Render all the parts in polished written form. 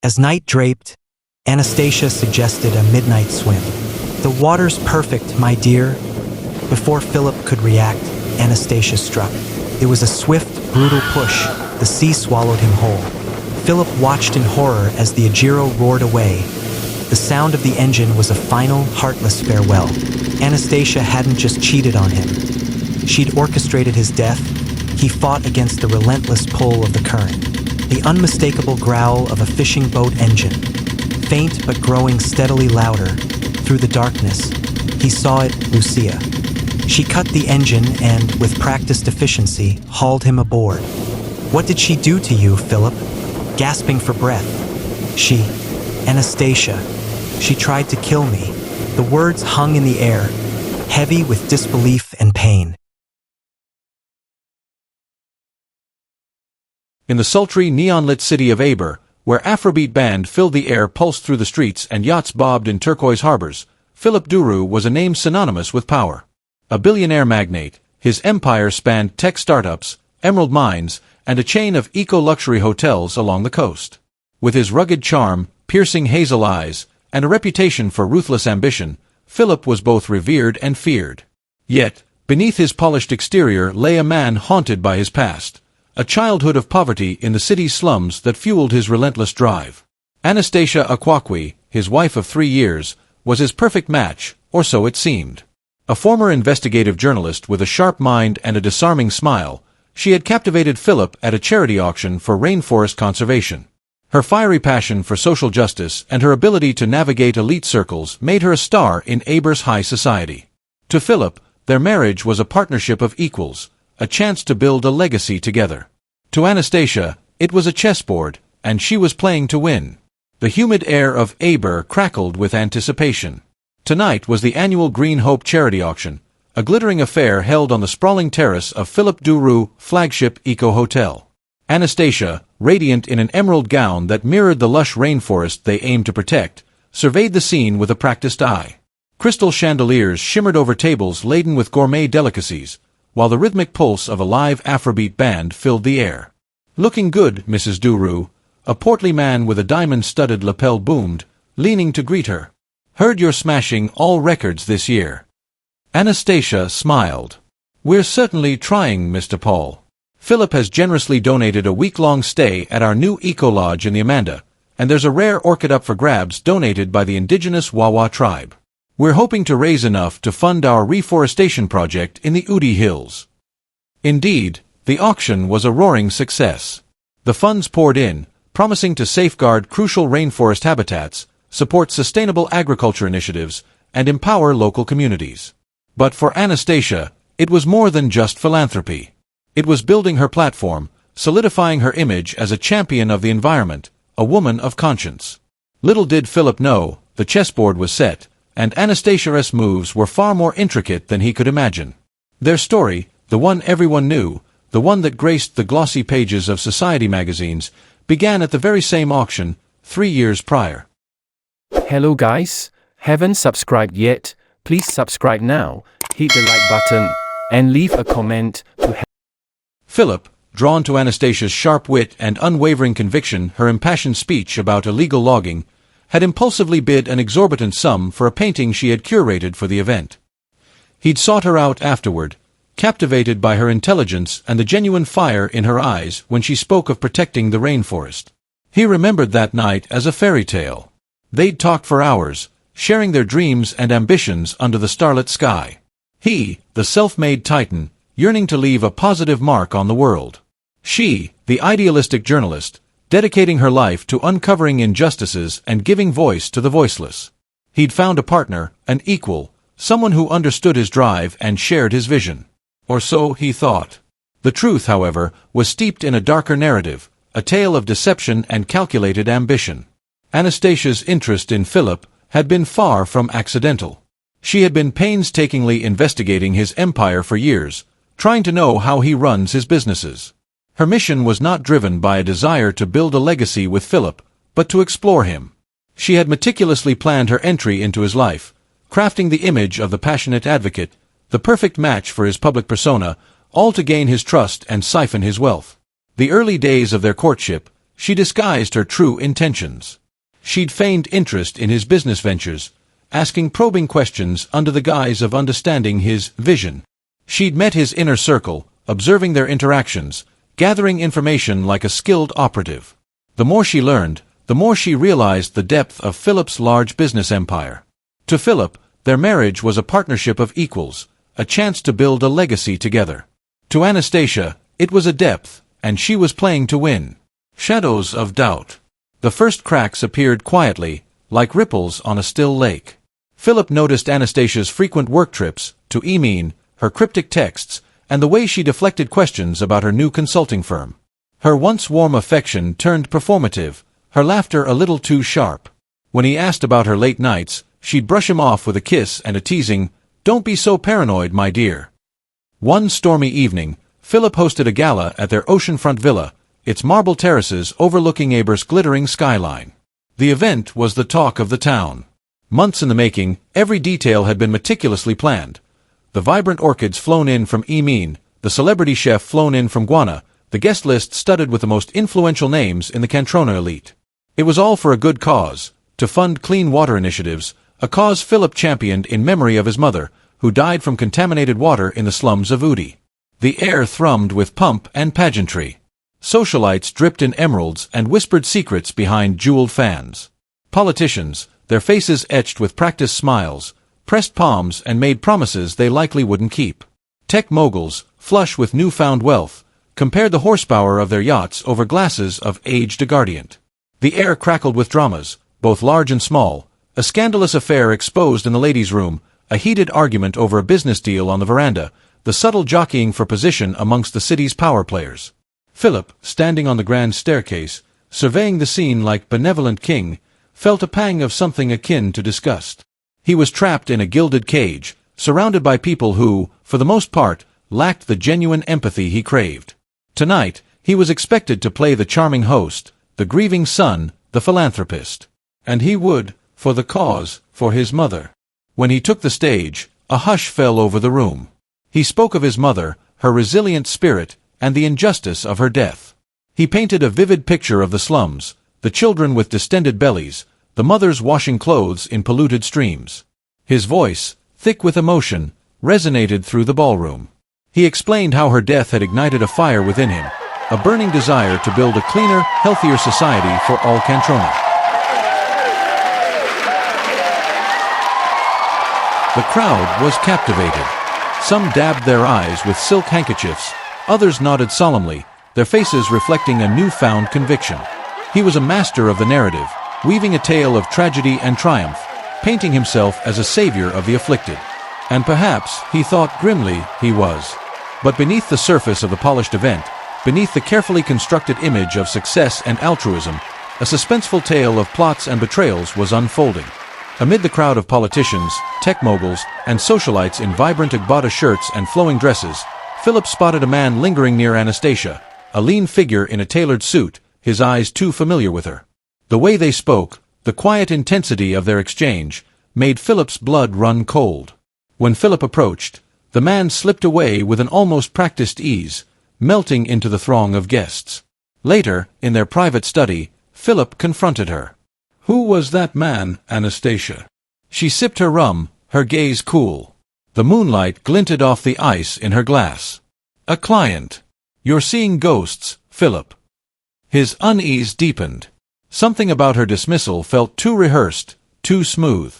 As night draped, Anastacia suggested a midnight swim. "The water's perfect, my dear." Before Philip could react, Anastacia struck. It was a swift, brutal push. The sea swallowed him whole. Philip watched in horror as the Ajiro roared away. The sound of the engine was a final, heartless farewell. Anastacia hadn't just cheated on him. She'd orchestrated his death. He fought against the relentless pull of the current. The unmistakable growl of a fishing boat engine. Faint but growing steadily louder. Through the darkness, he saw it, Lucia. She cut the engine and, with practiced efficiency, hauled him aboard. "What did she do to you, Philip?" Gasping for breath. Anastacia, she tried to kill me." The words hung in the air, heavy with disbelief and pain. In the sultry, neon-lit city of Aber, where Afrobeat band filled the air, pulsed through the streets, and yachts bobbed in turquoise harbors, Philip Duru was a name synonymous with power. A billionaire magnate, his empire spanned tech startups, emerald mines, and a chain of eco-luxury hotels along the coast. With his rugged charm, piercing hazel eyes, and a reputation for ruthless ambition, Philip was both revered and feared. Yet, beneath his polished exterior lay a man haunted by his past, a childhood of poverty in the city's slums that fueled his relentless drive. Anastacia Akwakwi, his wife of 3 years, was his perfect match, or so it seemed. A former investigative journalist with a sharp mind and a disarming smile, she had captivated Philip at a charity auction for rainforest conservation. Her fiery passion for social justice and her ability to navigate elite circles made her a star in Aber's high society. To Philip, their marriage was a partnership of equals, a chance to build a legacy together. To Anastacia, it was a chessboard, and she was playing to win. The humid air of Aber crackled with anticipation. Tonight was the annual Green Hope charity auction, a glittering affair held on the sprawling terrace of Philip Duru flagship Eco Hotel. Anastacia, radiant in an emerald gown that mirrored the lush rainforest they aimed to protect, surveyed the scene with a practiced eye. Crystal chandeliers shimmered over tables laden with gourmet delicacies, while the rhythmic pulse of a live Afrobeat band filled the air. "Looking good, Mrs. Duru," a portly man with a diamond-studded lapel boomed, leaning to greet her. "Heard you're smashing all records this year." Anastacia smiled. "We're certainly trying, Mr. Paul. Philip has generously donated a week-long stay at our new eco-lodge in the Amanda, and there's a rare orchid up for grabs donated by the indigenous Wawa tribe. We're hoping to raise enough to fund our reforestation project in the Udi Hills." Indeed, the auction was a roaring success. The funds poured in, promising to safeguard crucial rainforest habitats, support sustainable agriculture initiatives, and empower local communities. But for Anastacia, it was more than just philanthropy. It was building her platform, solidifying her image as a champion of the environment, a woman of conscience. Little did Philip know, the chessboard was set, and Anastacia's moves were far more intricate than he could imagine. Their story, the one everyone knew, the one that graced the glossy pages of society magazines, began at the very same auction, 3 years prior. Hello guys, haven't subscribed yet? Please subscribe now, hit the like button, and leave a comment to help. Philip, drawn to Anastacia's sharp wit and unwavering conviction, her impassioned speech about illegal logging, had impulsively bid an exorbitant sum for a painting she had curated for the event. He'd sought her out afterward, captivated by her intelligence and the genuine fire in her eyes when she spoke of protecting the rainforest. He remembered that night as a fairy tale. They'd talked for hours, sharing their dreams and ambitions under the starlit sky. He, the self-made titan, yearning to leave a positive mark on the world. She, the idealistic journalist, dedicating her life to uncovering injustices and giving voice to the voiceless. He'd found a partner, an equal, someone who understood his drive and shared his vision. Or so he thought. The truth, however, was steeped in a darker narrative, a tale of deception and calculated ambition. Anastacia's interest in Philip had been far from accidental. She had been painstakingly investigating his empire for years, trying to know how he runs his businesses. Her mission was not driven by a desire to build a legacy with Philip, but to explore him. She had meticulously planned her entry into his life, crafting the image of the passionate advocate, the perfect match for his public persona, all to gain his trust and siphon his wealth. The early days of their courtship, she disguised her true intentions. She'd feigned interest in his business ventures, asking probing questions under the guise of understanding his vision. She'd met his inner circle, observing their interactions, gathering information like a skilled operative. The more she learned, the more she realized the depth of Philip's large business empire. To Philip, their marriage was a partnership of equals, a chance to build a legacy together. To Anastacia, it was a depth, and she was playing to win. Shadows of doubt. The first cracks appeared quietly, like ripples on a still lake. Philip noticed Anastacia's frequent work trips to Emin, her cryptic texts, and the way she deflected questions about her new consulting firm. Her once warm affection turned performative, her laughter a little too sharp. When he asked about her late nights, she'd brush him off with a kiss and a teasing, "Don't be so paranoid, my dear." One stormy evening, Philip hosted a gala at their oceanfront villa, its marble terraces overlooking Eber's glittering skyline. The event was the talk of the town. Months in the making, every detail had been meticulously planned. The vibrant orchids flown in from Emin, the celebrity chef flown in from Guana, the guest list studded with the most influential names in the Cantrona elite. It was all for a good cause, to fund clean water initiatives, a cause Philip championed in memory of his mother, who died from contaminated water in the slums of Udi. The air thrummed with pomp and pageantry. Socialites dripped in emeralds and whispered secrets behind jeweled fans. Politicians, their faces etched with practiced smiles, pressed palms and made promises they likely wouldn't keep. Tech moguls, flush with newfound wealth, compared the horsepower of their yachts over glasses of aged aguardiente. The air crackled with dramas, both large and small, a scandalous affair exposed in the ladies' room, a heated argument over a business deal on the veranda, the subtle jockeying for position amongst the city's power players. Philip, standing on the grand staircase, surveying the scene like benevolent king, felt a pang of something akin to disgust. He was trapped in a gilded cage, surrounded by people who, for the most part, lacked the genuine empathy he craved. Tonight, he was expected to play the charming host, the grieving son, the philanthropist. And he would, for the cause, for his mother. When he took the stage, a hush fell over the room. He spoke of his mother, her resilient spirit, and the injustice of her death. He painted a vivid picture of the slums, the children with distended bellies, the mothers washing clothes in polluted streams. His voice, thick with emotion, resonated through the ballroom. He explained how her death had ignited a fire within him, a burning desire to build a cleaner, healthier society for all Cantrona. The crowd was captivated. Some dabbed their eyes with silk handkerchiefs, others nodded solemnly, their faces reflecting a newfound conviction. He was a master of the narrative, weaving a tale of tragedy and triumph, painting himself as a savior of the afflicted. And perhaps, he thought grimly, he was. But beneath the surface of the polished event, beneath the carefully constructed image of success and altruism, a suspenseful tale of plots and betrayals was unfolding. Amid the crowd of politicians, tech moguls, and socialites in vibrant Agbada shirts and flowing dresses, Philip spotted a man lingering near Anastacia, a lean figure in a tailored suit, his eyes too familiar with her. The way they spoke, the quiet intensity of their exchange, made Philip's blood run cold. When Philip approached, the man slipped away with an almost practiced ease, melting into the throng of guests. Later, in their private study, Philip confronted her. "Who was that man, Anastacia?" She sipped her rum, her gaze cool. The moonlight glinted off the ice in her glass. "A client. You're seeing ghosts, Philip." His unease deepened. Something about her dismissal felt too rehearsed, too smooth.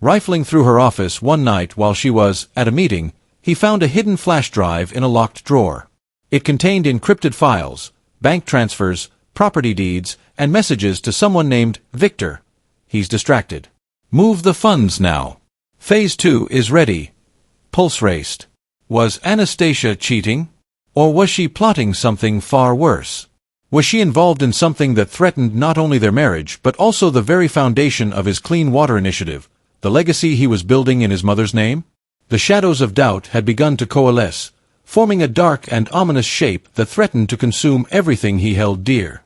Rifling through her office one night while she was at a meeting, he found a hidden flash drive in a locked drawer. It contained encrypted files, bank transfers, property deeds, and messages to someone named Victor. He's distracted. "Move the funds now. Phase 2 is ready." Pulse raced. Was Anastacia cheating? Or was she plotting something far worse? Was she involved in something that threatened not only their marriage but also the very foundation of his clean water initiative, the legacy he was building in his mother's name? The shadows of doubt had begun to coalesce, forming a dark and ominous shape that threatened to consume everything he held dear.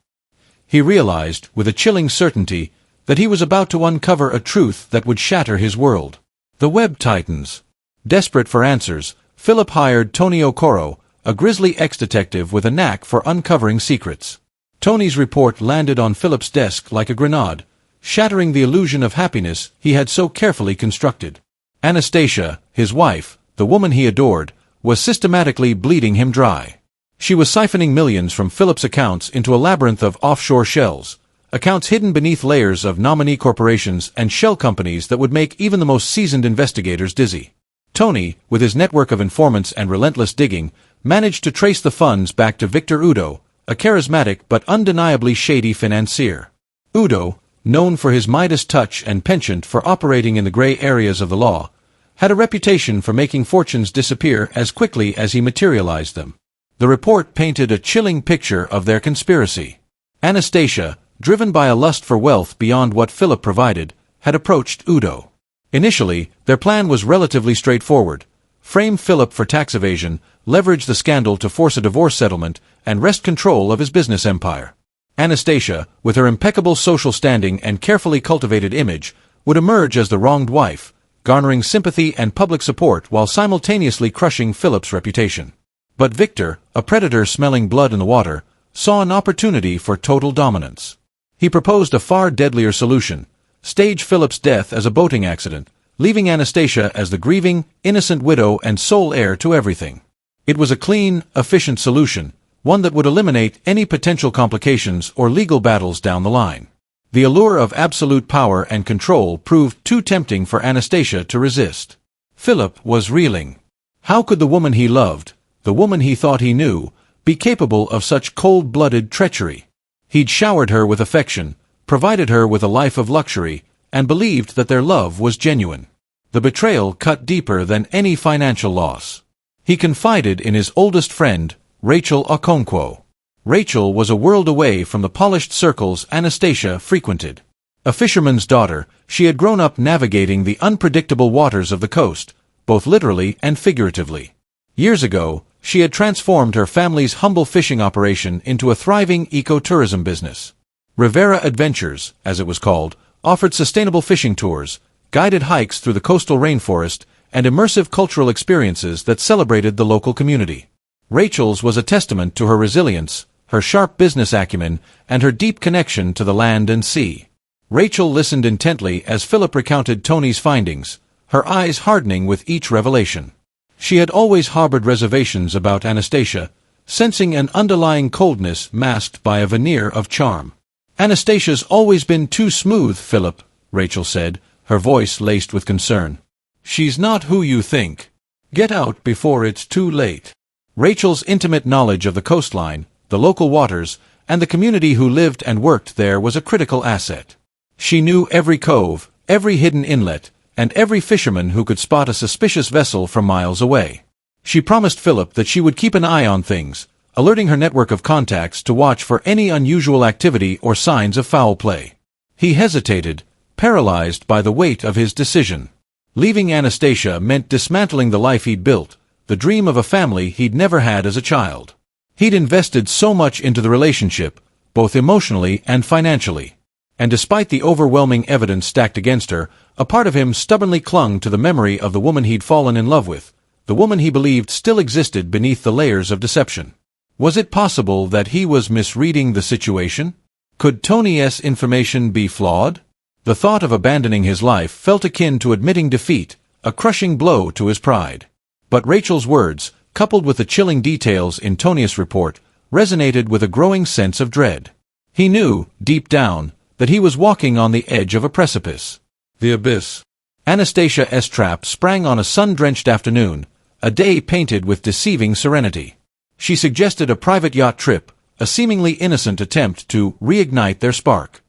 He realized, with a chilling certainty, that he was about to uncover a truth that would shatter his world. The web titans. Desperate for answers, Philip hired Tony Okoro, a grisly ex-detective with a knack for uncovering secrets. Tony's report landed on Philip's desk like a grenade, shattering the illusion of happiness he had so carefully constructed. Anastacia, his wife, the woman he adored, was systematically bleeding him dry. She was siphoning millions from Philip's accounts into a labyrinth of offshore shells, accounts hidden beneath layers of nominee corporations and shell companies that would make even the most seasoned investigators dizzy. Tony, with his network of informants and relentless digging, managed to trace the funds back to Victor Udo, a charismatic but undeniably shady financier. Udo, known for his Midas touch and penchant for operating in the gray areas of the law, had a reputation for making fortunes disappear as quickly as he materialized them. The report painted a chilling picture of their conspiracy. Anastacia, driven by a lust for wealth beyond what Philip provided, had approached Udo. Initially, their plan was relatively straightforward: frame Philip for tax evasion, leverage the scandal to force a divorce settlement, and wrest control of his business empire. Anastacia, with her impeccable social standing and carefully cultivated image, would emerge as the wronged wife, garnering sympathy and public support while simultaneously crushing Philip's reputation. But Victor, a predator smelling blood in the water, saw an opportunity for total dominance. He proposed a far deadlier solution: stage Philip's death as a boating accident, leaving Anastacia as the grieving, innocent widow and sole heir to everything. It was a clean, efficient solution, one that would eliminate any potential complications or legal battles down the line. The allure of absolute power and control proved too tempting for Anastacia to resist. Philip was reeling. How could the woman he loved, the woman he thought he knew, be capable of such cold-blooded treachery? He'd showered her with affection, provided her with a life of luxury, and believed that their love was genuine. The betrayal cut deeper than any financial loss. He confided in his oldest friend, Rachel Okonkwo. Rachel was a world away from the polished circles Anastacia frequented. A fisherman's daughter, she had grown up navigating the unpredictable waters of the coast, both literally and figuratively. Years ago, she had transformed her family's humble fishing operation into a thriving ecotourism business. Rivera Adventures, as it was called, offered sustainable fishing tours, guided hikes through the coastal rainforest, and immersive cultural experiences that celebrated the local community. Rachel's was a testament to her resilience, her sharp business acumen, and her deep connection to the land and sea. Rachel listened intently as Philip recounted Tony's findings, her eyes hardening with each revelation. She had always harbored reservations about Anastacia, sensing an underlying coldness masked by a veneer of charm. "Anastacia's always been too smooth, Philip," Rachel said, her voice laced with concern. "She's not who you think. Get out before it's too late." Rachel's intimate knowledge of the coastline, the local waters, and the community who lived and worked there was a critical asset. She knew every cove, every hidden inlet, and every fisherman who could spot a suspicious vessel from miles away. She promised Philip that she would keep an eye on things, alerting her network of contacts to watch for any unusual activity or signs of foul play. He hesitated, paralyzed by the weight of his decision. Leaving Anastacia meant dismantling the life he'd built, the dream of a family he'd never had as a child. He'd invested so much into the relationship, both emotionally and financially. And despite the overwhelming evidence stacked against her, a part of him stubbornly clung to the memory of the woman he'd fallen in love with, the woman he believed still existed beneath the layers of deception. Was it possible that he was misreading the situation? Could Tony's information be flawed? The thought of abandoning his life felt akin to admitting defeat, a crushing blow to his pride. But Rachel's words, coupled with the chilling details in Tony's report, resonated with a growing sense of dread. He knew, deep down, that he was walking on the edge of a precipice. The abyss. Anastacia's trap sprang on a sun-drenched afternoon, a day painted with deceiving serenity. She suggested a private yacht trip, a seemingly innocent attempt to reignite their spark.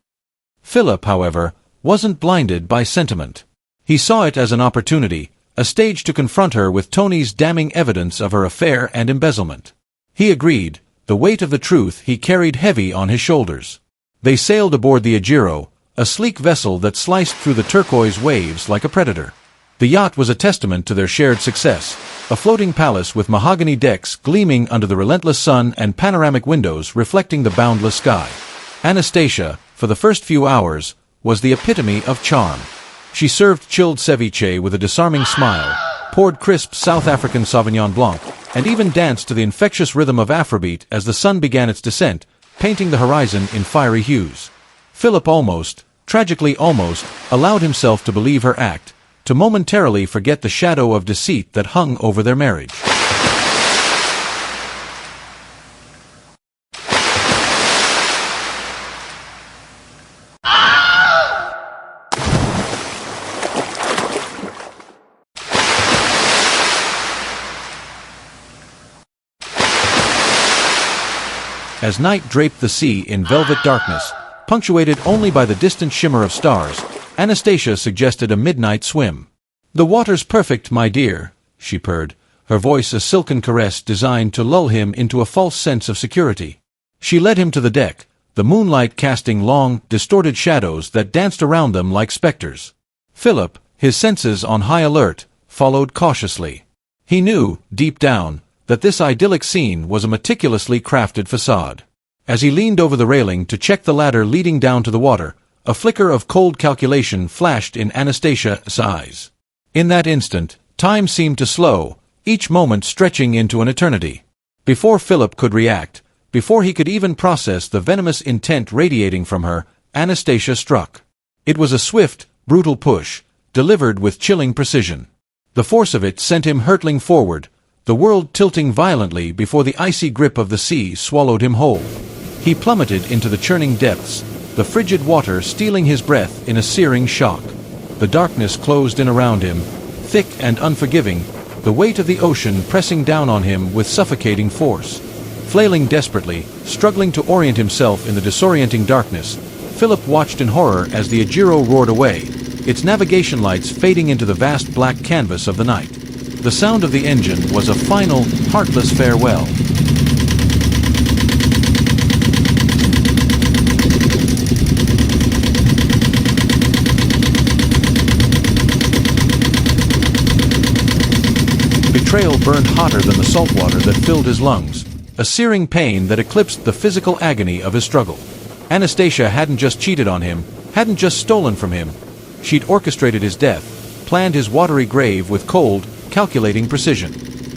Philip, however, wasn't blinded by sentiment. He saw it as an opportunity, a stage to confront her with Tony's damning evidence of her affair and embezzlement. He agreed, the weight of the truth he carried heavy on his shoulders. They sailed aboard the Ajiro, a sleek vessel that sliced through the turquoise waves like a predator. The yacht was a testament to their shared success, a floating palace with mahogany decks gleaming under the relentless sun and panoramic windows reflecting the boundless sky. Anastacia, for the first few hours, was the epitome of charm. She served chilled ceviche with a disarming smile, poured crisp South African Sauvignon Blanc, and even danced to the infectious rhythm of Afrobeat as the sun began its descent, painting the horizon in fiery hues. Philip almost, tragically almost, allowed himself to believe her act, to momentarily forget the shadow of deceit that hung over their marriage. As night draped the sea in velvet darkness, punctuated only by the distant shimmer of stars, Anastacia suggested a midnight swim. "The water's perfect, my dear," she purred, her voice a silken caress designed to lull him into a false sense of security. She led him to the deck, the moonlight casting long, distorted shadows that danced around them like specters. Philip, his senses on high alert, followed cautiously. He knew, deep down, that this idyllic scene was a meticulously crafted facade. As he leaned over the railing to check the ladder leading down to the water, a flicker of cold calculation flashed in Anastacia's eyes. In that instant, time seemed to slow, each moment stretching into an eternity. Before Philip could react, before he could even process the venomous intent radiating from her, Anastacia struck. It was a swift, brutal push, delivered with chilling precision. The force of it sent him hurtling forward, the world tilting violently before the icy grip of the sea swallowed him whole. He plummeted into the churning depths, the frigid water stealing his breath in a searing shock. The darkness closed in around him, thick and unforgiving, the weight of the ocean pressing down on him with suffocating force. Flailing desperately, struggling to orient himself in the disorienting darkness, Philip watched in horror as the Ajiro roared away, its navigation lights fading into the vast black canvas of the night. The sound of the engine was a final, heartless farewell. Betrayal burned hotter than the salt water that filled his lungs, a searing pain that eclipsed the physical agony of his struggle. Anastacia hadn't just cheated on him, hadn't just stolen from him. She'd orchestrated his death, planned his watery grave with cold, calculating precision.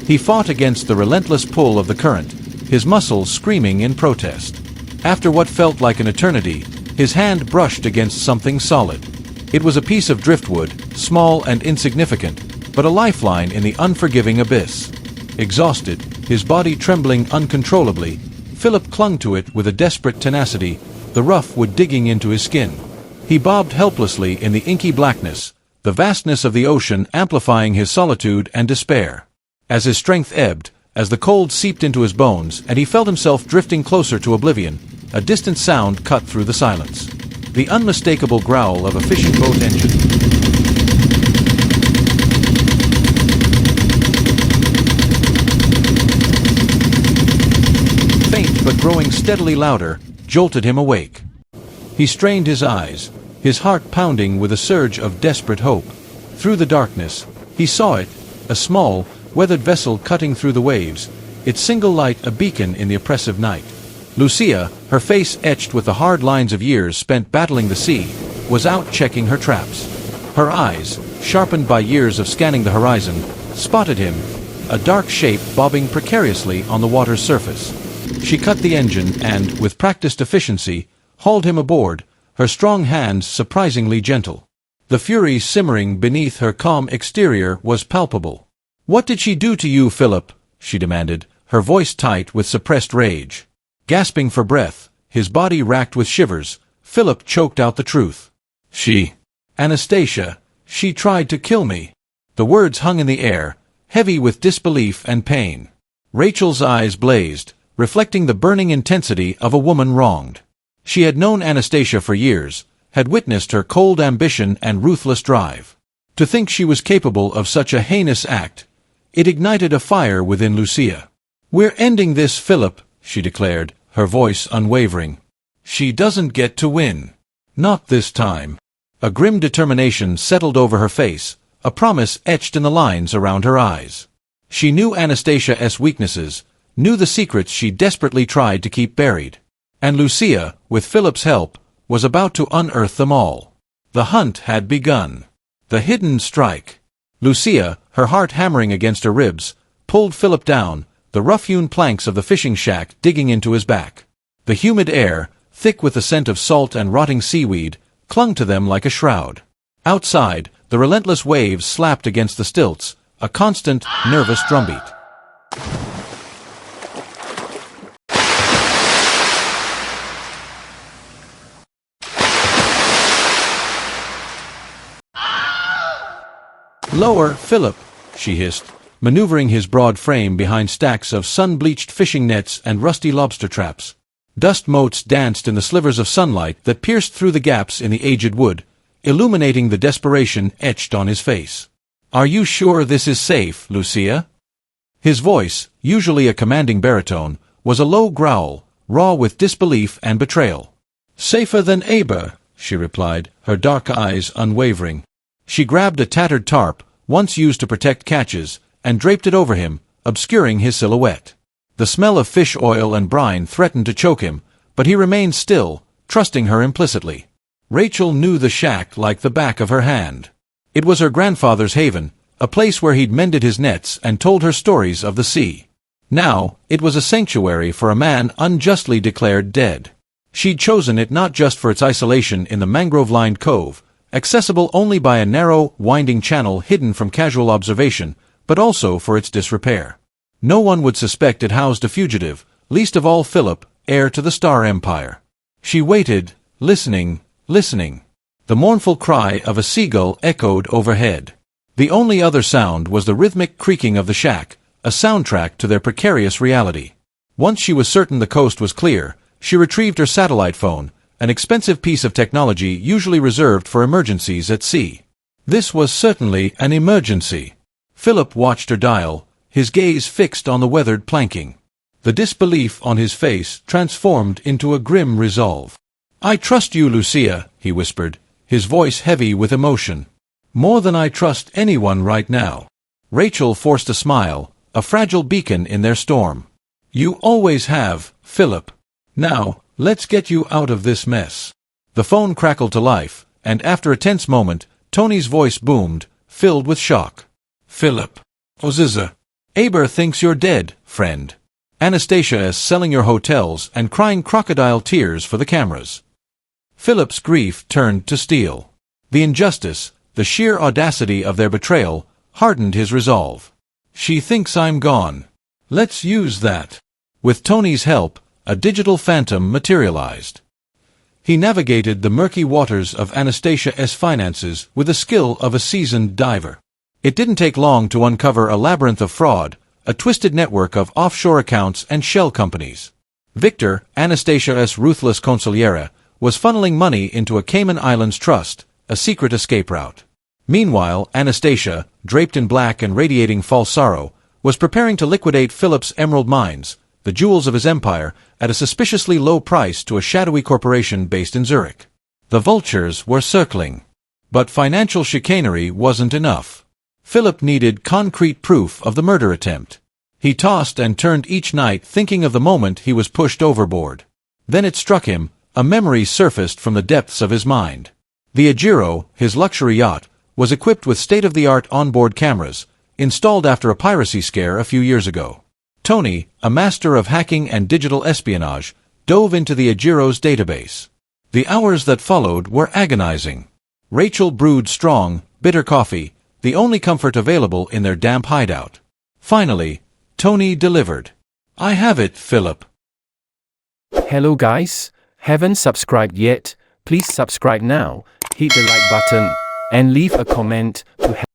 He fought against the relentless pull of the current, his muscles screaming in protest. After what felt like an eternity, his hand brushed against something solid. It was a piece of driftwood, small and insignificant, but a lifeline in the unforgiving abyss. Exhausted, his body trembling uncontrollably, Philip clung to it with a desperate tenacity, the rough wood digging into his skin. He bobbed helplessly in the inky blackness, the vastness of the ocean amplifying his solitude and despair. As his strength ebbed, as the cold seeped into his bones and he felt himself drifting closer to oblivion, a distant sound cut through the silence. The unmistakable growl of a fishing boat engine. Faint but growing steadily louder, jolted him awake. He strained his eyes, his heart pounding with a surge of desperate hope. Through the darkness, he saw it, a small, weathered vessel cutting through the waves, its single light a beacon in the oppressive night. Lucia, her face etched with the hard lines of years spent battling the sea, was out checking her traps. Her eyes, sharpened by years of scanning the horizon, spotted him, a dark shape bobbing precariously on the water's surface. She cut the engine and, with practiced efficiency, hauled him aboard, her strong hands surprisingly gentle. The fury simmering beneath her calm exterior was palpable. "What did she do to you, Philip?" she demanded, her voice tight with suppressed rage. Gasping for breath, his body racked with shivers, Philip choked out the truth. Anastacia, she tried to kill me." The words hung in the air, heavy with disbelief and pain. Rachel's eyes blazed, reflecting the burning intensity of a woman wronged. She had known Anastacia for years, had witnessed her cold ambition and ruthless drive. To think she was capable of such a heinous act, it ignited a fire within Lucia. "We're ending this, Philip," she declared, her voice unwavering. "She doesn't get to win. Not this time." A grim determination settled over her face, a promise etched in the lines around her eyes. She knew Anastacia's weaknesses, knew the secrets she desperately tried to keep buried. And Lucia, with Philip's help, was about to unearth them all. The hunt had begun. The hidden strike. Lucia, her heart hammering against her ribs, pulled Philip down, the rough-hewn planks of the fishing shack digging into his back. The humid air, thick with the scent of salt and rotting seaweed, clung to them like a shroud. Outside, the relentless waves slapped against the stilts, a constant, nervous drumbeat. "Lower, Philip," she hissed, maneuvering his broad frame behind stacks of sun-bleached fishing nets and rusty lobster traps. Dust motes danced in the slivers of sunlight that pierced through the gaps in the aged wood, illuminating the desperation etched on his face. "Are you sure this is safe, Lucia?" His voice, usually a commanding baritone, was a low growl, raw with disbelief and betrayal. "Safer than Aber," she replied, her dark eyes unwavering. She grabbed a tattered tarp, once used to protect catches, and draped it over him, obscuring his silhouette. The smell of fish oil and brine threatened to choke him, but he remained still, trusting her implicitly. Rachel knew the shack like the back of her hand. It was her grandfather's haven, a place where he'd mended his nets and told her stories of the sea. Now, it was a sanctuary for a man unjustly declared dead. She'd chosen it not just for its isolation in the mangrove-lined cove, accessible only by a narrow, winding channel hidden from casual observation, but also for its disrepair. No one would suspect it housed a fugitive, least of all Philip, heir to the Star Empire. She waited, listening. The mournful cry of a seagull echoed overhead. The only other sound was the rhythmic creaking of the shack, a soundtrack to their precarious reality. Once she was certain the coast was clear, she retrieved her satellite phone, an expensive piece of technology usually reserved for emergencies at sea. This was certainly an emergency. Philip watched her dial, his gaze fixed on the weathered planking. The disbelief on his face transformed into a grim resolve. "I trust you, Lucia," he whispered, his voice heavy with emotion. "More than I trust anyone right now." Rachel forced a smile, a fragile beacon in their storm. "You always have, Philip. Now, let's get you out of this mess." The phone crackled to life, and after a tense moment, Tony's voice boomed, filled with shock. "Philip. Oziza. Aber thinks you're dead, friend. Anastacia is selling your hotels and crying crocodile tears for the cameras." Philip's grief turned to steel. The injustice, the sheer audacity of their betrayal, hardened his resolve. "She thinks I'm gone. Let's use that." With Tony's help, a digital phantom materialized. He navigated the murky waters of Anastacia's finances with the skill of a seasoned diver. It didn't take long to uncover a labyrinth of fraud, a twisted network of offshore accounts and shell companies. Victor, Anastacia's ruthless consigliere, was funneling money into a Cayman Islands trust, a secret escape route. Meanwhile, Anastacia, draped in black and radiating false sorrow, was preparing to liquidate Philip's emerald mines, the jewels of his empire, at a suspiciously low price to a shadowy corporation based in Zurich. The vultures were circling. But financial chicanery wasn't enough. Philip needed concrete proof of the murder attempt. He tossed and turned each night thinking of the moment he was pushed overboard. Then it struck him, a memory surfaced from the depths of his mind. The Ajiro, his luxury yacht, was equipped with state-of-the-art onboard cameras, installed after a piracy scare a few years ago. Tony, a master of hacking and digital espionage, dove into the Ajiro's database. The hours that followed were agonizing. Rachel brewed strong, bitter coffee, the only comfort available in their damp hideout. Finally, Tony delivered. "I have it, Philip." Hello guys, haven't subscribed yet? Please subscribe now, hit the like button, and leave a comment to help.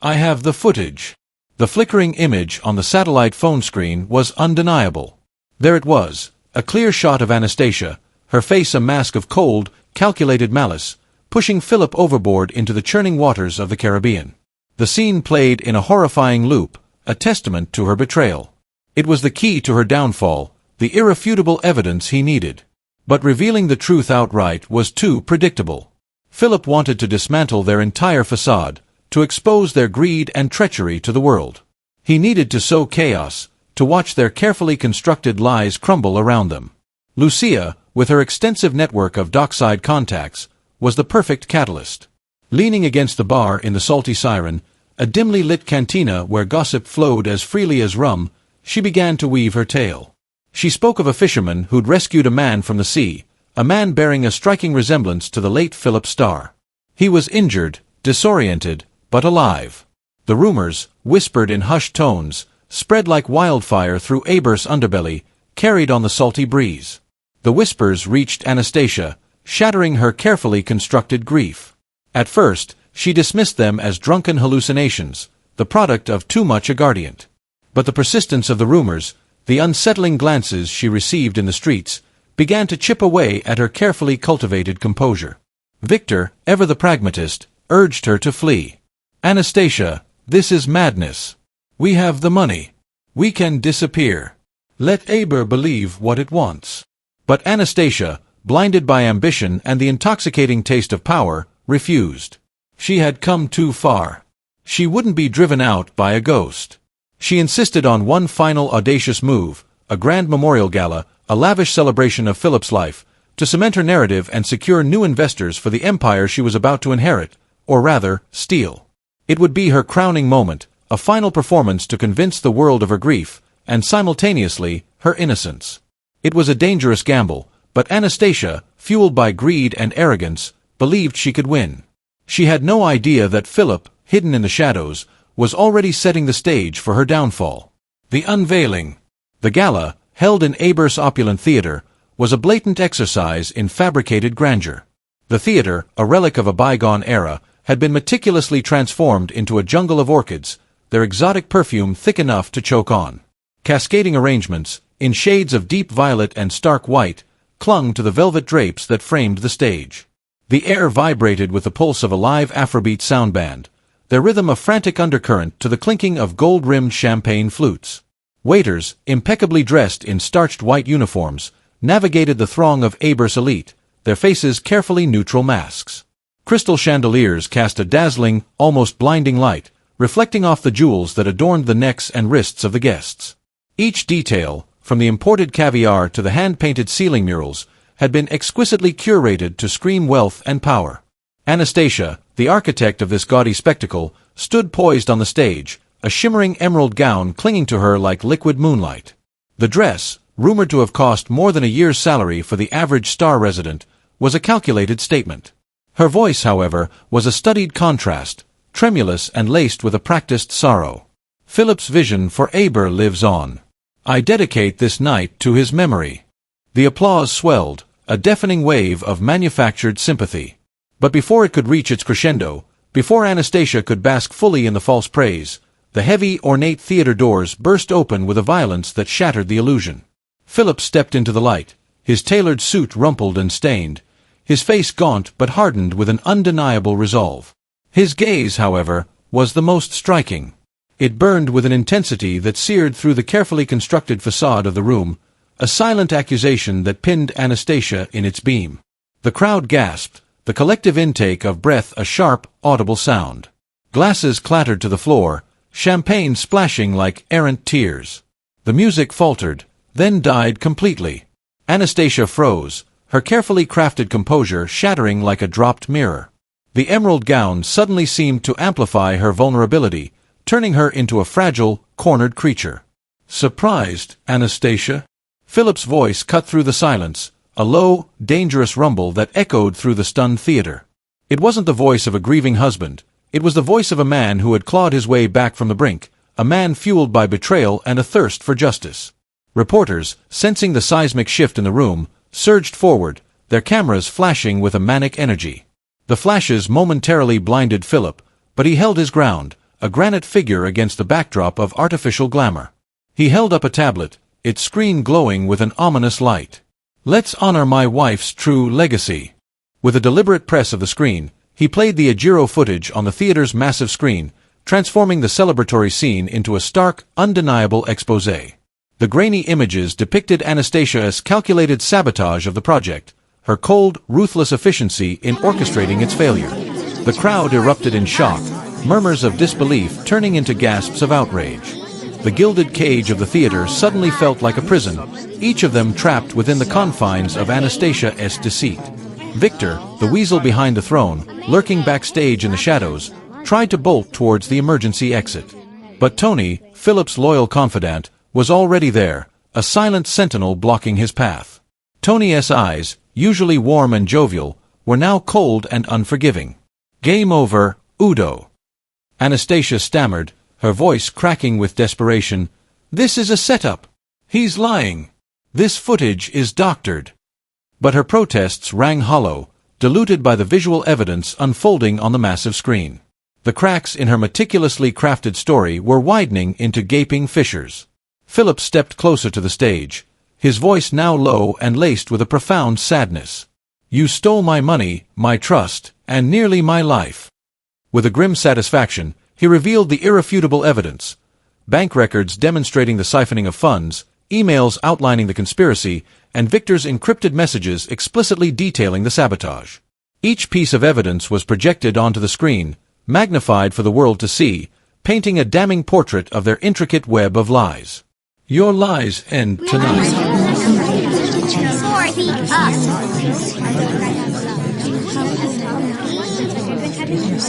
"I have the footage." The flickering image on the satellite phone screen was undeniable. There it was, a clear shot of Anastacia, her face a mask of cold, calculated malice, pushing Philip overboard into the churning waters of the Caribbean. The scene played in a horrifying loop, a testament to her betrayal. It was the key to her downfall, the irrefutable evidence he needed. But revealing the truth outright was too predictable. Philip wanted to dismantle their entire facade, to expose their greed and treachery to the world. He needed to sow chaos, to watch their carefully constructed lies crumble around them. Lucia, with her extensive network of dockside contacts, was the perfect catalyst. Leaning against the bar in the Salty Siren, a dimly lit cantina where gossip flowed as freely as rum, she began to weave her tale. She spoke of a fisherman who'd rescued a man from the sea, a man bearing a striking resemblance to the late Philip Starr. He was injured, disoriented, but alive. The rumors, whispered in hushed tones, spread like wildfire through Eber's underbelly, carried on the salty breeze. The whispers reached Anastacia, shattering her carefully constructed grief. At first, she dismissed them as drunken hallucinations, the product of too much aguardiente. But the persistence of the rumors, the unsettling glances she received in the streets, began to chip away at her carefully cultivated composure. Victor, ever the pragmatist, urged her to flee. "Anastacia, this is madness. We have the money. We can disappear. Let Aber believe what it wants." But Anastacia, blinded by ambition and the intoxicating taste of power, refused. She had come too far. She wouldn't be driven out by a ghost. She insisted on one final audacious move, a grand memorial gala, a lavish celebration of Philip's life, to cement her narrative and secure new investors for the empire she was about to inherit, or rather, steal. It would be her crowning moment, a final performance to convince the world of her grief, and simultaneously, her innocence. It was a dangerous gamble, but Anastacia, fueled by greed and arrogance, believed she could win. She had no idea that Philip, hidden in the shadows, was already setting the stage for her downfall. The unveiling. The gala, held in Eber's opulent theater, was a blatant exercise in fabricated grandeur. The theater, a relic of a bygone era, had been meticulously transformed into a jungle of orchids, their exotic perfume thick enough to choke on. Cascading arrangements, in shades of deep violet and stark white, clung to the velvet drapes that framed the stage. The air vibrated with the pulse of a live Afrobeat sound band, their rhythm a frantic undercurrent to the clinking of gold-rimmed champagne flutes. Waiters, impeccably dressed in starched white uniforms, navigated the throng of Eber's elite, their faces carefully neutral masks. Crystal chandeliers cast a dazzling, almost blinding light, reflecting off the jewels that adorned the necks and wrists of the guests. Each detail, from the imported caviar to the hand-painted ceiling murals, had been exquisitely curated to scream wealth and power. Anastacia, the architect of this gaudy spectacle, stood poised on the stage, a shimmering emerald gown clinging to her like liquid moonlight. The dress, rumored to have cost more than a year's salary for the average Star resident, was a calculated statement. Her voice, however, was a studied contrast, tremulous and laced with a practiced sorrow. Philip's vision for Aber lives on. I dedicate this night to his memory. The applause swelled, a deafening wave of manufactured sympathy. But before it could reach its crescendo, before Anastacia could bask fully in the false praise, the heavy, ornate theater doors burst open with a violence that shattered the illusion. Philip stepped into the light, his tailored suit rumpled and stained, his face gaunt but hardened with an undeniable resolve. His gaze, however, was the most striking. It burned with an intensity that seared through the carefully constructed facade of the room, a silent accusation that pinned Anastacia in its beam. The crowd gasped, the collective intake of breath a sharp, audible sound. Glasses clattered to the floor, champagne splashing like errant tears. The music faltered, then died completely. Anastacia froze, her carefully crafted composure shattering like a dropped mirror. The emerald gown suddenly seemed to amplify her vulnerability, turning her into a fragile, cornered creature. "Surprised, Anastacia?" Philip's voice cut through the silence, a low, dangerous rumble that echoed through the stunned theater. It wasn't the voice of a grieving husband, it was the voice of a man who had clawed his way back from the brink, a man fueled by betrayal and a thirst for justice. Reporters, sensing the seismic shift in the room, surged forward, their cameras flashing with a manic energy. The flashes momentarily blinded Philip, but he held his ground, a granite figure against the backdrop of artificial glamour. He held up a tablet, its screen glowing with an ominous light. "Let's honor my wife's true legacy." With a deliberate press of the screen, he played the Ajiro footage on the theater's massive screen, transforming the celebratory scene into a stark, undeniable exposé. The grainy images depicted Anastacia's calculated sabotage of the project, her cold, ruthless efficiency in orchestrating its failure. The crowd erupted in shock, murmurs of disbelief turning into gasps of outrage. The gilded cage of the theater suddenly felt like a prison, each of them trapped within the confines of Anastacia's deceit. Victor, the weasel behind the throne, lurking backstage in the shadows, tried to bolt towards the emergency exit. But Tony, Philip's loyal confidant, was already there, a silent sentinel blocking his path. Tony's eyes, usually warm and jovial, were now cold and unforgiving. "Game over, Udo." Anastacia stammered, her voice cracking with desperation. "This is a setup. He's lying. This footage is doctored." But her protests rang hollow, diluted by the visual evidence unfolding on the massive screen. The cracks in her meticulously crafted story were widening into gaping fissures. Philip stepped closer to the stage, his voice now low and laced with a profound sadness. "You stole my money, my trust, and nearly my life." With a grim satisfaction, he revealed the irrefutable evidence: bank records demonstrating the siphoning of funds, emails outlining the conspiracy, and Victor's encrypted messages explicitly detailing the sabotage. Each piece of evidence was projected onto the screen, magnified for the world to see, painting a damning portrait of their intricate web of lies. "Your lies end tonight."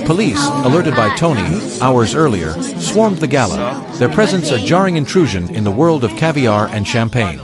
Police, alerted by Tony, hours earlier, swarmed the gala, their presence a jarring intrusion in the world of caviar and champagne.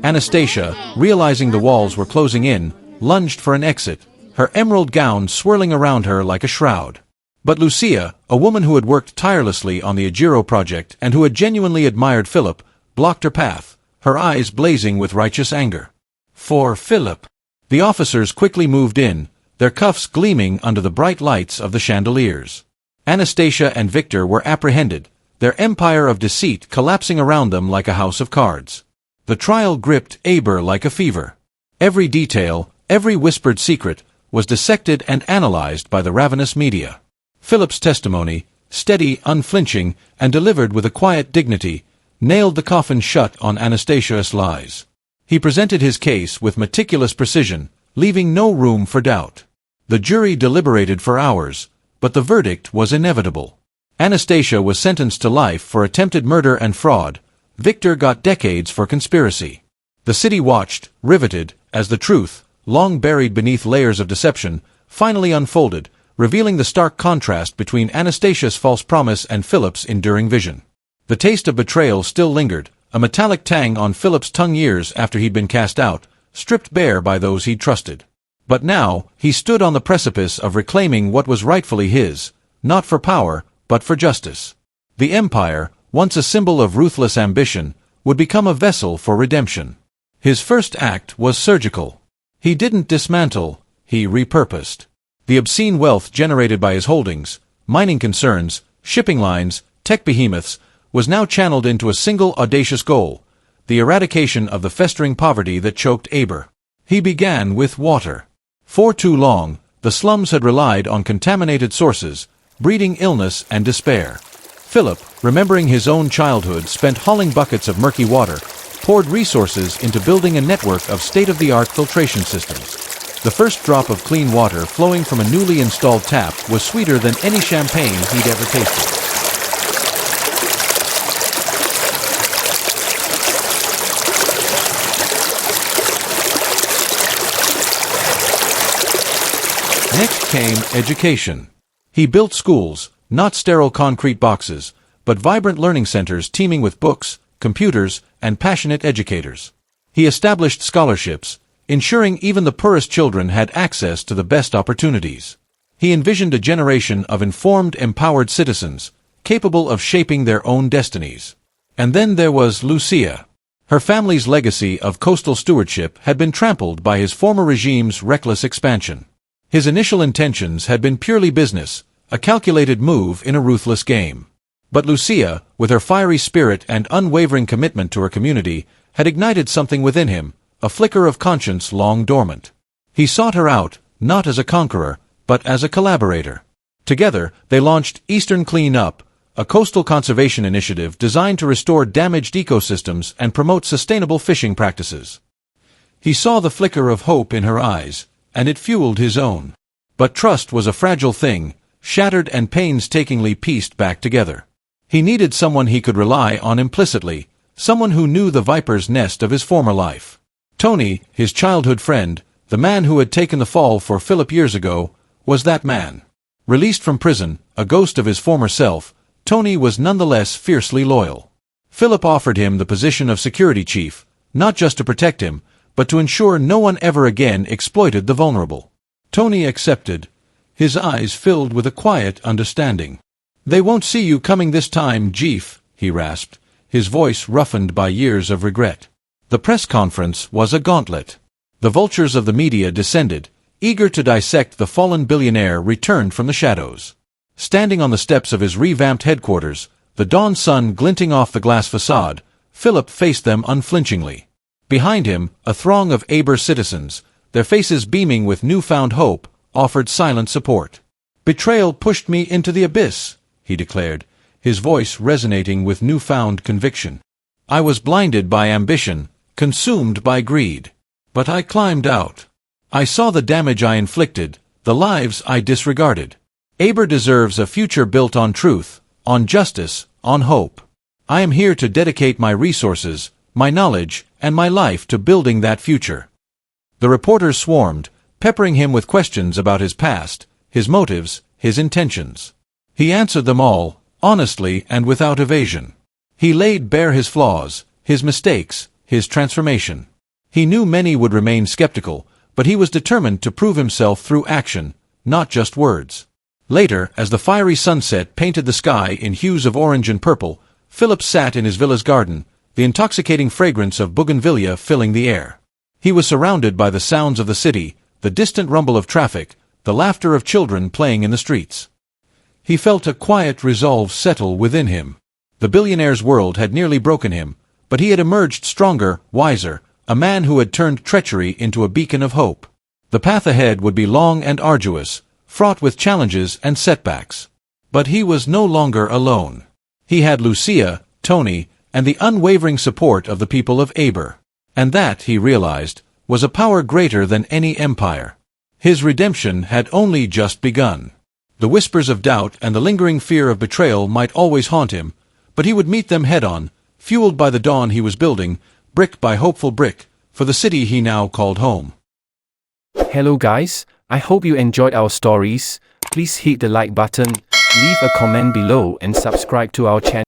Anastacia, realizing the walls were closing in, lunged for an exit, her emerald gown swirling around her like a shroud. But Lucia, a woman who had worked tirelessly on the Ajiro project and who had genuinely admired Philip, blocked her path, her eyes blazing with righteous anger. "For Philip." The officers quickly moved in, their cuffs gleaming under the bright lights of the chandeliers. Anastacia and Victor were apprehended, their empire of deceit collapsing around them like a house of cards. The trial gripped Aber like a fever. Every detail, every whispered secret, was dissected and analyzed by the ravenous media. Philip's testimony, steady, unflinching, and delivered with a quiet dignity, nailed the coffin shut on Anastacia's lies. He presented his case with meticulous precision, leaving no room for doubt. The jury deliberated for hours, but the verdict was inevitable. Anastacia was sentenced to life for attempted murder and fraud. Victor got decades for conspiracy. The city watched, riveted, as the truth, long buried beneath layers of deception, finally unfolded, revealing the stark contrast between Anastacia's false promise and Philip's enduring vision. The taste of betrayal still lingered, a metallic tang on Philip's tongue years after he'd been cast out, stripped bare by those he'd trusted. But now, he stood on the precipice of reclaiming what was rightfully his, not for power, but for justice. The empire, once a symbol of ruthless ambition, would become a vessel for redemption. His first act was surgical. He didn't dismantle, he repurposed. The obscene wealth generated by his holdings, mining concerns, shipping lines, tech behemoths, was now channeled into a single audacious goal: the eradication of the festering poverty that choked Aber. He began with water. For too long, the slums had relied on contaminated sources, breeding illness and despair. Philip, remembering his own childhood spent hauling buckets of murky water, poured resources into building a network of state-of-the-art filtration systems. The first drop of clean water flowing from a newly installed tap was sweeter than any champagne he'd ever tasted. Next came education. He built schools, not sterile concrete boxes, but vibrant learning centers teeming with books, computers, and passionate educators. He established scholarships, ensuring even the poorest children had access to the best opportunities. He envisioned a generation of informed, empowered citizens, capable of shaping their own destinies. And then there was Lucia. Her family's legacy of coastal stewardship had been trampled by his former regime's reckless expansion. His initial intentions had been purely business, a calculated move in a ruthless game. But Lucia, with her fiery spirit and unwavering commitment to her community, had ignited something within him, a flicker of conscience long dormant. He sought her out, not as a conqueror, but as a collaborator. Together, they launched Eastern Clean Up, a coastal conservation initiative designed to restore damaged ecosystems and promote sustainable fishing practices. He saw the flicker of hope in her eyes, and it fueled his own. But trust was a fragile thing, shattered and painstakingly pieced back together. He needed someone he could rely on implicitly, someone who knew the viper's nest of his former life. Tony, his childhood friend, the man who had taken the fall for Philip years ago, was that man. Released from prison, a ghost of his former self, Tony was nonetheless fiercely loyal. Philip offered him the position of security chief, not just to protect him, but to ensure no one ever again exploited the vulnerable. Tony accepted, his eyes filled with a quiet understanding. "They won't see you coming this time, Chief," he rasped, his voice roughened by years of regret. The press conference was a gauntlet. The vultures of the media descended, eager to dissect the fallen billionaire returned from the shadows. Standing on the steps of his revamped headquarters, the dawn sun glinting off the glass facade, Philip faced them unflinchingly. Behind him, a throng of Aber citizens, their faces beaming with newfound hope, offered silent support. "Betrayal pushed me into the abyss," he declared, his voice resonating with newfound conviction. "I was blinded by ambition, consumed by greed. But I climbed out. I saw the damage I inflicted, the lives I disregarded. Aber deserves a future built on truth, on justice, on hope. I am here to dedicate my resources, my knowledge, and my life to building that future." The reporters swarmed, peppering him with questions about his past, his motives, his intentions. He answered them all, honestly and without evasion. He laid bare his flaws, his mistakes, his transformation. He knew many would remain skeptical, but he was determined to prove himself through action, not just words. Later, as the fiery sunset painted the sky in hues of orange and purple, Philip sat in his villa's garden, the intoxicating fragrance of bougainvillea filling the air. He was surrounded by the sounds of the city, the distant rumble of traffic, the laughter of children playing in the streets. He felt a quiet resolve settle within him. The billionaire's world had nearly broken him, but he had emerged stronger, wiser, a man who had turned treachery into a beacon of hope. The path ahead would be long and arduous, fraught with challenges and setbacks. But he was no longer alone. He had Lucia, Tony, and the unwavering support of the people of Aber. And that, he realized, was a power greater than any empire. His redemption had only just begun. The whispers of doubt and the lingering fear of betrayal might always haunt him, but he would meet them head-on, fueled by the dawn he was building, brick by hopeful brick, for the city he now called home. Hello guys, I hope you enjoyed our stories. Please hit the like button, leave a comment below and subscribe to our channel.